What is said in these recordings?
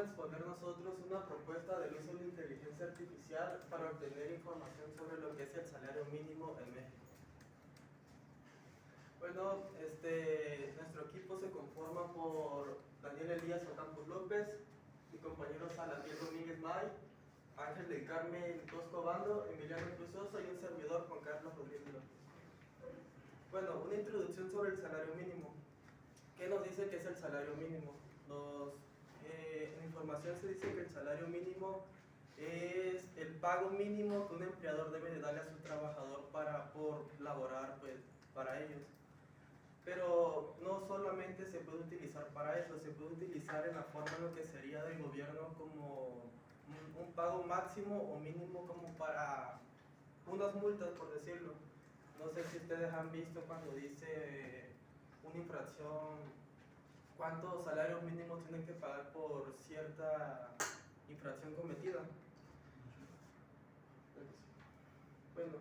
exponer nosotros una propuesta del uso de la inteligencia artificial para obtener información sobre lo que es el salario mínimo en México. Bueno, nuestro equipo se conforma por Daniel Elías Ocampos López, mi compañero Salatiel Domínguez May, Ángel del Carmen Tosco Bando, Emiliano Cruz Sosa y un servidor, Juan Carlos Rodríguez López. Bueno, una introducción sobre el salario mínimo. ¿Qué nos dice que es el salario mínimo? En la información se dice que el salario mínimo es el pago mínimo que un empleador debe de darle a su trabajador por laborar para ellos. Pero no solamente se puede utilizar para eso, se puede utilizar en la forma en lo que sería del gobierno como un pago máximo o mínimo como para unas multas, por decirlo. No sé si ustedes han visto cuando dice una infracción, cuántos salarios mínimos tienen que pagar por cierta infracción cometida. Bueno,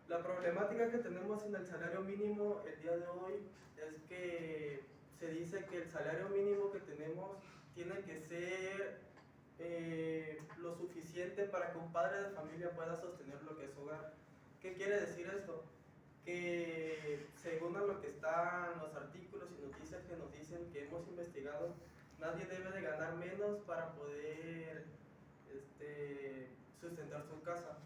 la problemática que tenemos en el salario mínimo el día de hoy es que se dice que el salario mínimo que tenemos tiene que ser lo suficiente para que un padre de familia pueda sostener lo que es su hogar. ¿Qué quiere decir esto? Que según a lo que están los artículos y noticias que nos dicen que hemos investigado, nadie debe de ganar menos para poder sustentar su casa.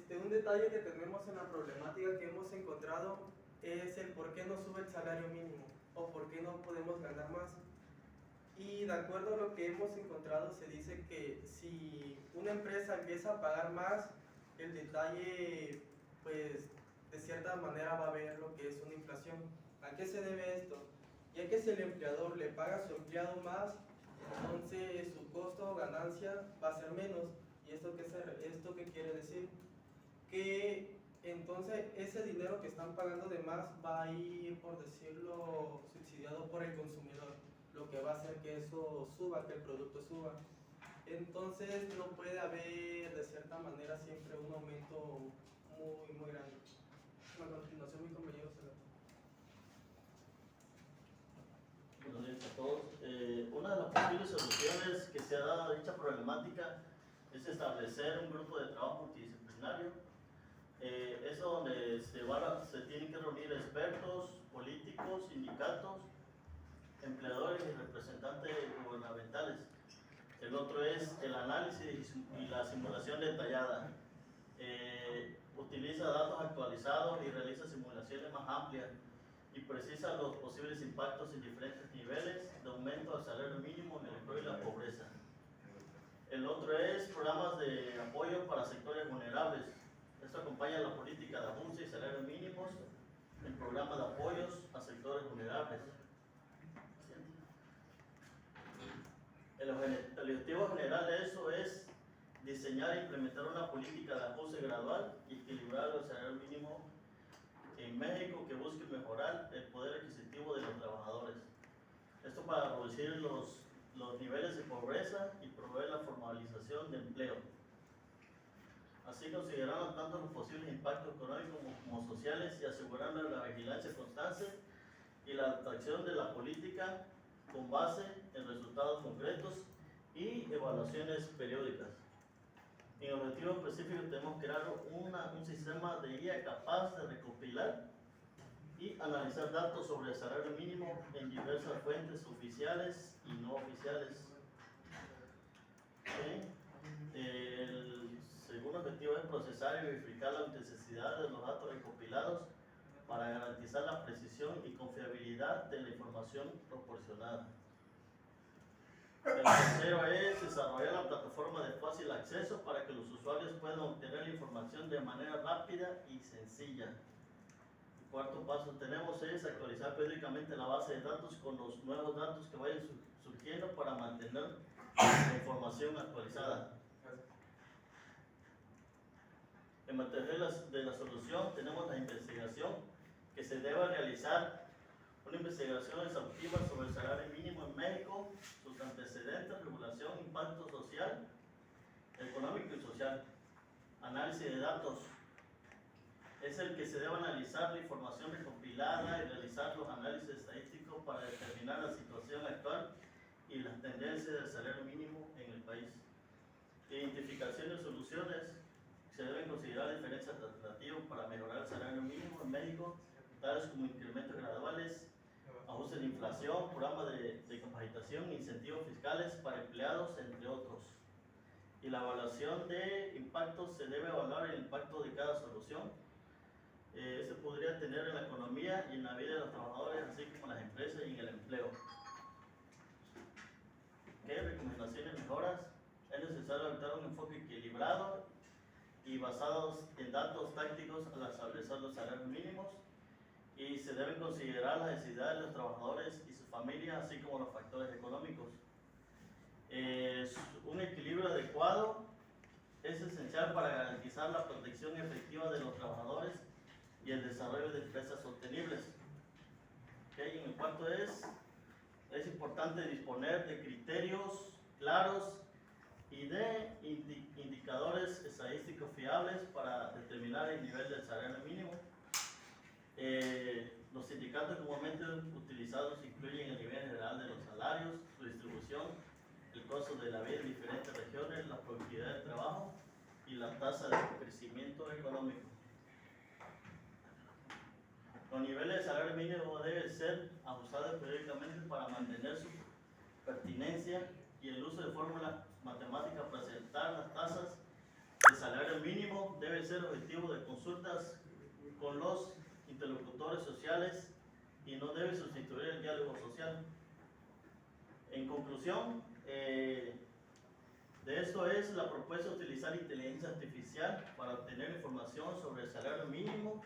Un detalle que tenemos en la problemática que hemos encontrado es el por qué no sube el salario mínimo o por qué no podemos ganar más. Y de acuerdo a lo que hemos encontrado, se dice que si una empresa empieza a pagar más, el detalle, pues, de cierta manera va a haber lo que es una inflación. ¿A qué se debe esto? Ya que si el empleador le paga a su empleado más, entonces su costo o ganancia va a ser menos. ¿Y esto qué quiere decir? Que entonces ese dinero que están pagando de más va a ir, por decirlo, subsidiado por el consumidor, lo que va a hacer que eso suba, que el producto suba. Entonces no puede haber de cierta manera siempre un aumento muy grande. A continuación mi compañero se lo... Buenos días a todos. Una de las posibles soluciones que se ha dado a dicha problemática es establecer un grupo de trabajo multidisciplinario. Es donde se tienen que reunir expertos, políticos, sindicatos, empleadores y representantes gubernamentales. El otro es el análisis y la simulación detallada. Utiliza datos actualizados y realiza simulaciones más amplias y precisa los posibles impactos en diferentes niveles de aumento del salario mínimo en el empleo y la pobreza. El otro es programas de apoyo para sectores vulnerables. Esto acompaña la política de ajuste y salarios mínimos en programas de apoyos a sectores vulnerables. El objetivo general de eso es diseñar e implementar una política de ajuste gradual y equilibrar el salario mínimo en México que busque mejorar el poder adquisitivo de los trabajadores. Esto para reducir los niveles de pobreza y promover la formalización de empleo. Así considerando tanto los posibles impactos económicos como sociales y asegurando la vigilancia constante y la atracción de la política con base en resultados concretos y evaluaciones periódicas. En el objetivo específico tenemos que crear un sistema de guía capaz de recopilar y analizar datos sobre el salario mínimo en diversas fuentes oficiales y no oficiales. El segundo objetivo es procesar y verificar la necesidad de los datos recopilados para garantizar la precisión y confiabilidad de la información proporcionada. El tercero es desarrollar la plataforma de fácil acceso para que los usuarios puedan obtener la información de manera rápida y sencilla. El cuarto paso tenemos es actualizar periódicamente la base de datos con los nuevos datos que vayan surgiendo para mantener la información actualizada. En materia de la solución tenemos la investigación que se debe realizar. Una investigación exhaustiva sobre el salario mínimo en México, sus antecedentes, regulación, impacto social, económico y social. Análisis de datos. Es el que se debe analizar la información recopilada y realizar los análisis estadísticos para determinar la situación actual y las tendencias del salario mínimo en el país. Identificación de soluciones. Se deben considerar diferentes alternativas para mejorar el salario mínimo en México, tales como incrementos graduales, ajustes de inflación, programas de capacitación, incentivos fiscales para empleados, entre otros. Y la evaluación de impactos, se debe evaluar el impacto de cada solución. Se podría tener en la economía y en la vida de los trabajadores, así como en las empresas y en el empleo. ¿Qué recomendaciones y mejoras? Es necesario adoptar un enfoque equilibrado y basados en datos tácticos al establecer los salarios mínimos, y se deben considerar las necesidades de los trabajadores y sus familias, así como los factores económicos. Un equilibrio adecuado es esencial para garantizar la protección efectiva de los trabajadores y el desarrollo de empresas sostenibles. En el cuarto es importante disponer de criterios claros y de indicadores estadísticos fiables para determinar el nivel del salario mínimo. Los sindicatos comúnmente utilizados incluyen el nivel general de los salarios, su distribución, el costo de la vida en diferentes regiones, la productividad del trabajo y la tasa de crecimiento económico. Los niveles de salario mínimo deben ser ajustados periódicamente para mantener su pertinencia, y el uso de fórmulas matemáticas para aceptar las tasas de salario mínimo debe ser objetivo de consultas con los interlocutores sociales y no debe sustituir el diálogo social. En conclusión, de esto es la propuesta de utilizar inteligencia artificial para obtener información sobre el salario mínimo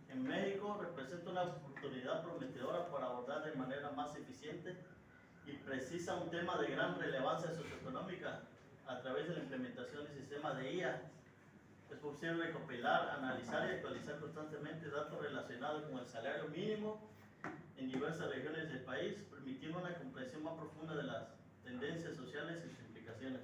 en México. Representa una oportunidad prometedora para abordar de manera más eficiente y precisa un tema de gran relevancia socioeconómica a través de la implementación del sistema de IA. Es posible recopilar, analizar y actualizar constantemente datos relacionados con el salario mínimo en diversas regiones del país, permitiendo una comprensión más profunda de las tendencias sociales y sus implicaciones.